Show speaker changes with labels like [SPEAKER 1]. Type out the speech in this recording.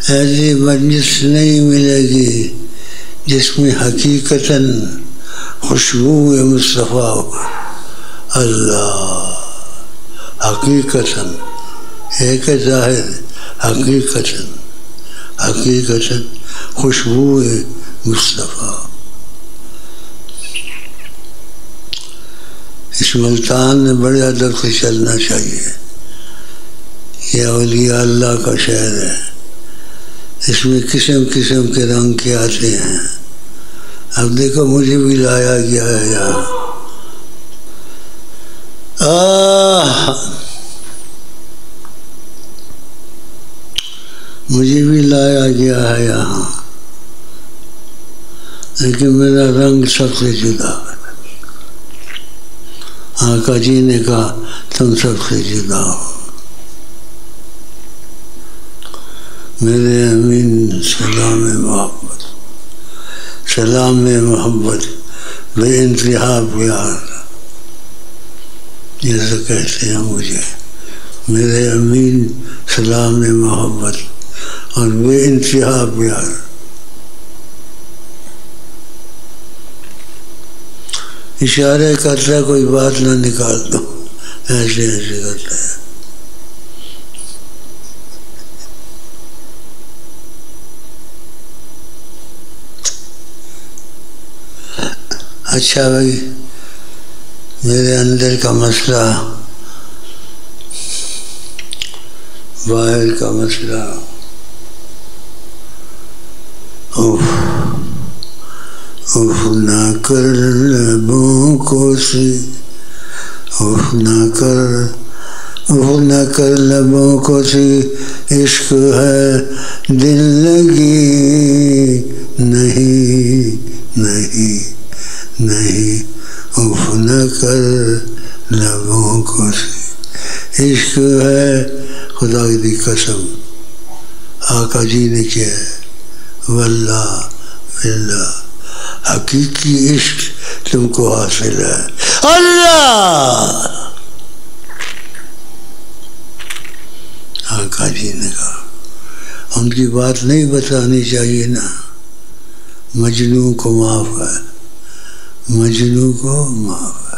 [SPEAKER 1] ایسی مجلس نہیں ملے گی جس میں حقیقتاً خوشبو مصطفیٰ ہو. اللہ حقیقتاً ایک ظاہر حقیقتاً خوشبو مصطفیٰ. اس ملتان میں بڑے ادب سے چلنا چاہیے. یہ اولیاء اللہ کا شہر ہے. اس میں قسم قسم کے رنگ کے آتے ہیں. اب دیکھو مجھے بھی لایا گیا ہے یہاں. مجھے بھی لایا گیا ہے یہاں، لیکن میرا رنگ سب سے جدا ہے. آقا جی نے کہا تم سب سے جدا ہو. میرے امین سلام محبت بے انتہا پیار، جیسے کہتے ہیں مجھے میرے امین سلام محبت اور بے انتہا پیار. اشارے کرتا ہے کوئی بات نہ نکال دو، ایسے کرتا ہے. اچھا بھائی، میرے اندر کا مسئلہ، باہر کا مسئلہ، اف نہ کر لبوں کو سی، اف نہ کر لبوں کو سی، عشق ہے دل لگی نہیں، اف نہ کر لبوں کو سی، عشق ہے. خدا کی قسم آقا جی نے کیا ہے، واللہ باللہ حقیقی عشق تم کو حاصل ہے. اللہ آقا جی نے کہا. ان کی بات نہیں بتانی چاہیے نا. مجنوں کو معاف ہے، مجنوں کو معاف ہے.